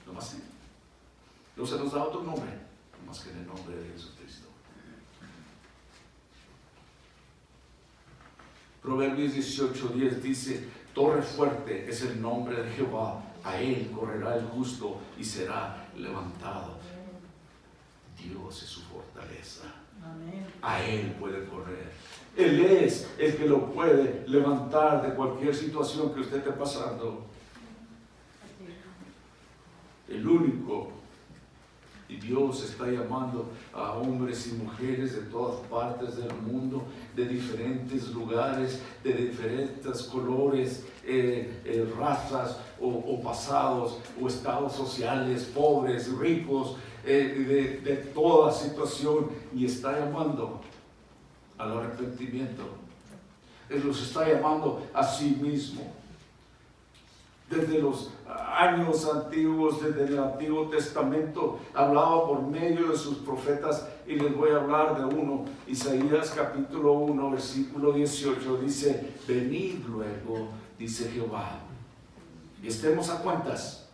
No más que no se nos da otro nombre, no más que en el nombre de Jesucristo. Proverbios 18:10 dice: torre fuerte es el nombre de Jehová, a él correrá el justo y será levantado. Dios es su fortaleza. Amén. A él puede correr. Él es el que lo puede levantar de cualquier situación que usted esté pasando. El único. Y Dios está llamando a hombres y mujeres de todas partes del mundo, de diferentes lugares, de diferentes colores, razas o pasados o estados sociales, pobres, ricos, de toda situación, y está llamando al arrepentimiento. Él los está llamando a sí mismo. Desde los años antiguos, desde el Antiguo Testamento, hablaba por medio de sus profetas, y les voy a hablar de uno. Isaías capítulo 1 versículo 18 dice: venid luego, dice Jehová, y estemos a cuentas.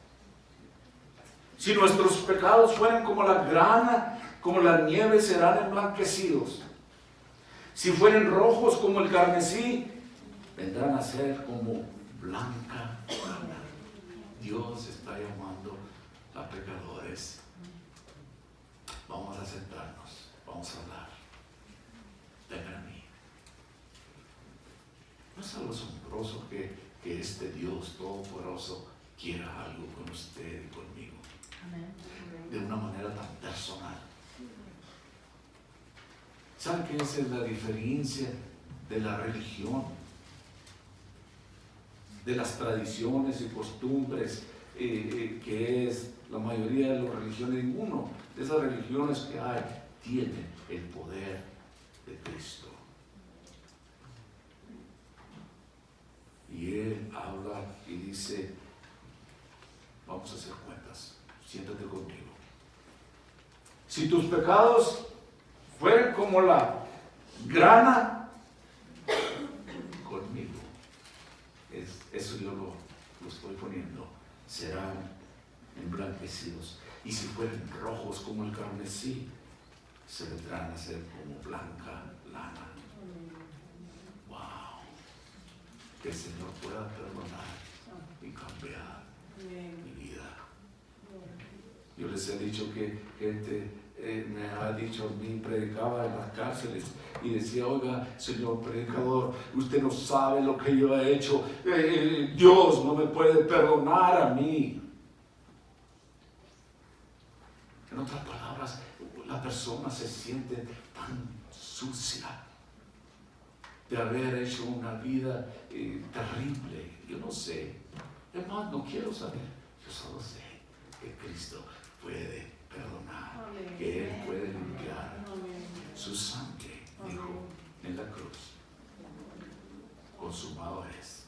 Si nuestros pecados fueran como la grana, como la nieve, serán emblanquecidos. Si fueren rojos como el carmesí, vendrán a ser como blanca lana. Dios está llamando a pecadores. Vamos a sentarnos, vamos a hablar. Vengan a mí. ¿No es algo asombroso que este Dios todopoderoso quiera algo con usted y conmigo? Amén. De una manera tan personal. ¿Saben qué es la diferencia de la religión? De las tradiciones y costumbres que es la mayoría de las religiones. Ninguno de esas religiones que hay tiene el poder de Cristo. Y Él habla y dice: vamos a hacer cuentas, siéntate conmigo. Si tus pecados fueran como la grana, conmigo, eso yo lo estoy poniendo, serán emblanquecidos. Y si fueran rojos como el carmesí, se vendrán a ser como blanca lana. Wow. Que el Señor pueda perdonar y cambiar mi vida. Yo les he dicho que gente me ha dicho a mí, predicaba en las cárceles y decía: oiga, señor predicador, usted no sabe lo que yo he hecho, Dios no me puede perdonar a mí. En otras palabras, la persona se siente tan sucia de haber hecho una vida terrible. Yo no sé. Es más, no quiero saber. Yo solo sé que Cristo puede perdonar, que Él puede limpiar. Su sangre, dijo en la cruz, consumado es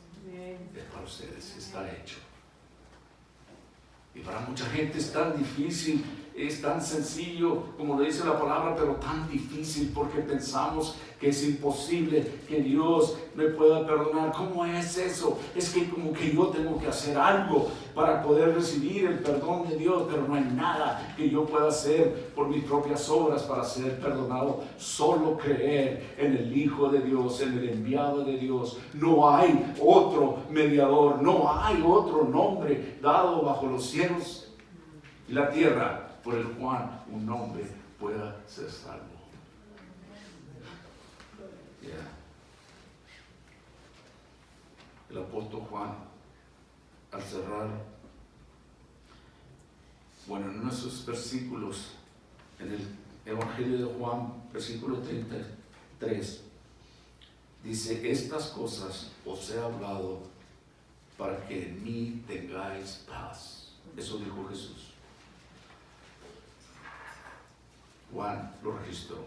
para ustedes, está hecho. Y para mucha gente es tan difícil, es tan sencillo, como le dice la palabra, pero tan difícil porque pensamos que es imposible que Dios me pueda perdonar. ¿Cómo es eso? Es que como que yo tengo que hacer algo para poder recibir el perdón de Dios, pero no hay nada que yo pueda hacer por mis propias obras para ser perdonado. Solo creer en el Hijo de Dios, en el enviado de Dios. No hay otro mediador, no hay otro nombre dado bajo los cielos y la tierra por el cual un hombre pueda ser salvo. El apóstol Juan, al cerrar, bueno, en esos versículos, en el Evangelio de Juan, versículo 33, dice: estas cosas os he hablado para que en mí tengáis paz. Eso dijo Jesús. Juan lo registró.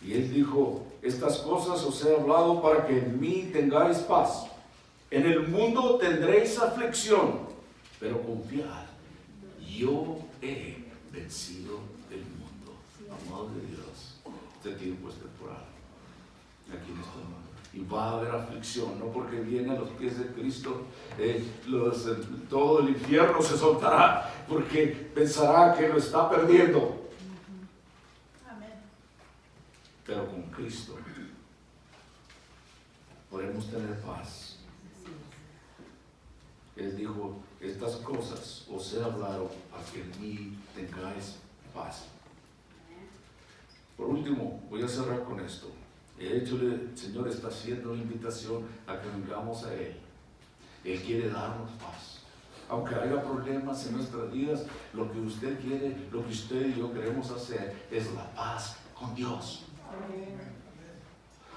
Y él dijo: estas cosas os he hablado para que en mí tengáis paz. En el mundo tendréis aflicción, pero confiad, yo he vencido el mundo. Amado de Dios, este tiempo es temporal, aquí en este mundo. Y va a haber aflicción, no porque viene a los pies de Cristo, todo el infierno se soltará, porque pensará que lo está perdiendo. Pero con Cristo podemos tener paz. Él dijo: estas cosas os he hablado para que en mí tengáis paz. Por último, voy a cerrar con esto. De hecho, el Señor está haciendo la invitación a que vengamos a Él. Él quiere darnos paz. Aunque haya problemas en nuestras vidas, lo que usted quiere, lo que usted y yo queremos hacer es la paz con Dios.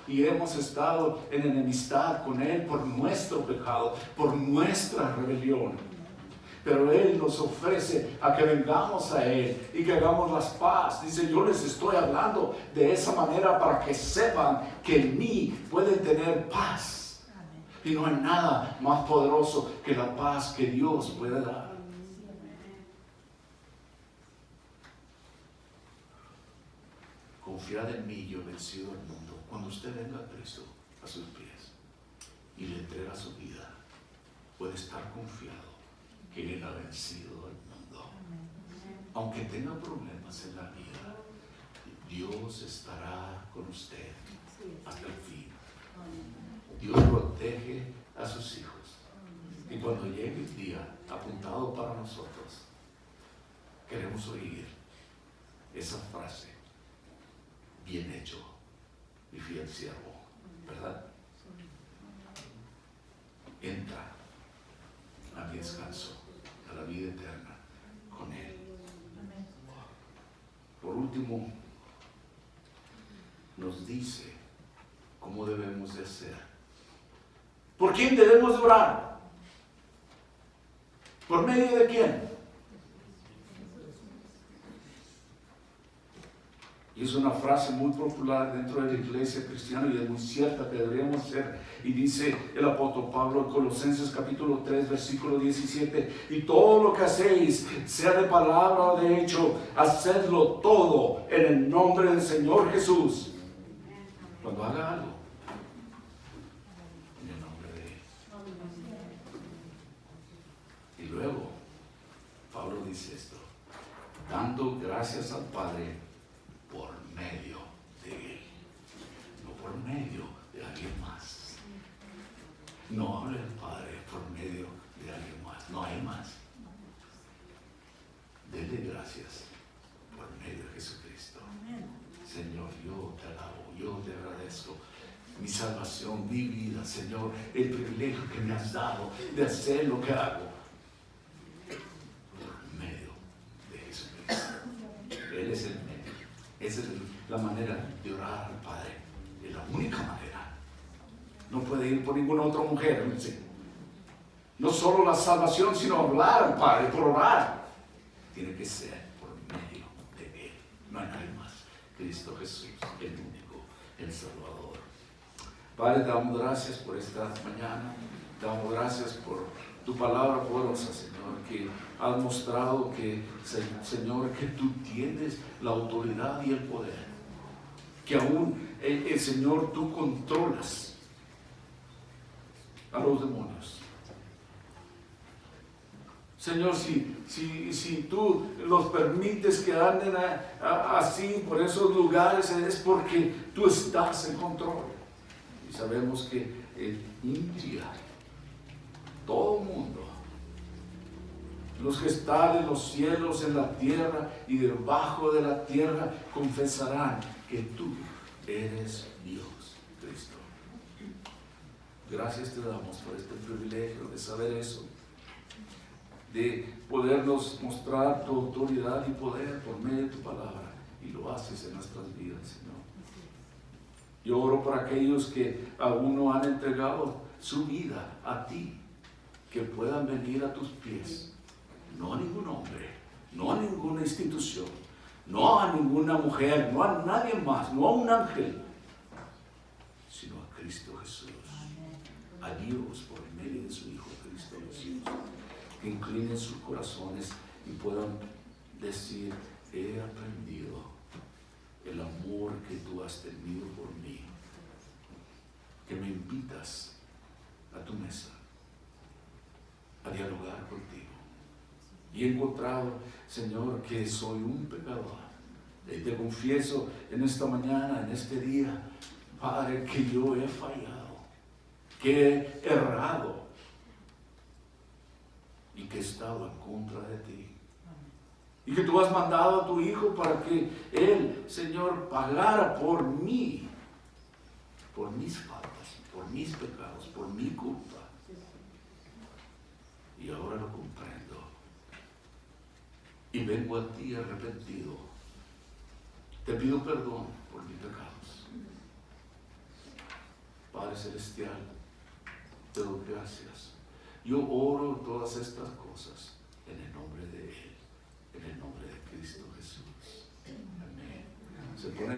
Y hemos estado en enemistad con Él por nuestro pecado, por nuestra rebelión. Pero Él nos ofrece a que vengamos a Él y que hagamos las paz. Dice: yo les estoy hablando de esa manera para que sepan que en mí pueden tener paz. Y no hay nada más poderoso que la paz que Dios puede dar. Confiad en mí, yo he vencido el mundo. Cuando usted venga a Cristo a sus pies y le entrega su vida, puede estar confiado que Él ha vencido el mundo. Aunque tenga problemas en la vida, Dios estará con usted hasta el fin. Dios protege a sus hijos. Y cuando llegue el día apuntado para nosotros, queremos oír esa frase: bien hecho, mi fiel siervo, ¿verdad? Entra a mi descanso, a la vida eterna con Él. Por último, nos dice cómo debemos de hacer. ¿Por quién debemos de orar? ¿Por medio de quién? Y es una frase muy popular dentro de la iglesia cristiana y es muy cierta que deberíamos hacer. Y dice el apóstol Pablo en Colosenses capítulo 3, versículo 17: y todo lo que hacéis, sea de palabra o de hecho, hacedlo todo en el nombre del Señor Jesús. Cuando haga algo, en el nombre de Él. Y luego, Pablo dice esto: dando gracias al Padre por medio de Él, no por medio de alguien más. No hable el Padre por medio de alguien más, no hay más. Dele gracias por medio de Jesucristo. Señor, yo te alabo, yo te agradezco mi salvación, mi vida, Señor, el privilegio que me has dado de hacer lo que hago. Esa es la manera de orar al Padre. Es la única manera. No puede ir por ninguna otra mujer. No solo la salvación, sino hablar al Padre por orar. Tiene que ser por medio de Él. No hay nadie más. Cristo Jesús, el único, el Salvador. Padre, te damos gracias por esta mañana. Te damos gracias por tu palabra poderosa, Señor, que has mostrado que, Señor, que tú tienes la autoridad y el poder. Que aún, Señor, tú controlas a los demonios. Señor, si tú los permites que anden así por esos lugares, es porque tú estás en control. Y sabemos que un día todo el mundo, los que están en los cielos, en la tierra y debajo de la tierra, confesarán que tú eres Dios, Cristo. Gracias te damos por este privilegio de saber eso, de podernos mostrar tu autoridad y poder por medio de tu palabra, y lo haces en nuestras vidas, Señor. Yo oro por aquellos que aún no han entregado su vida a ti, que puedan venir a tus pies, no a ningún hombre, no a ninguna institución, no a ninguna mujer, no a nadie más, no a un ángel, sino a Cristo Jesús, a Dios por medio de su Hijo Cristo Jesús, que inclinen sus corazones y puedan decir: he aprendido el amor que tú has tenido por mí, que me invitas a tu mesa a dialogar contigo. Y he encontrado, Señor, que soy un pecador. Y te confieso en esta mañana, en este día, Padre, que yo he fallado, que he errado y que he estado en contra de ti. Y que tú has mandado a tu Hijo para que Él, Señor, pagara por mí, por mis faltas, por mis pecados, por mi culpa. Y ahora lo comprendo. Y vengo a ti arrepentido. Te pido perdón por mis pecados. Padre Celestial, te doy gracias. Yo oro todas estas cosas en el nombre de Él, en el nombre de Cristo Jesús. Amén. Se pone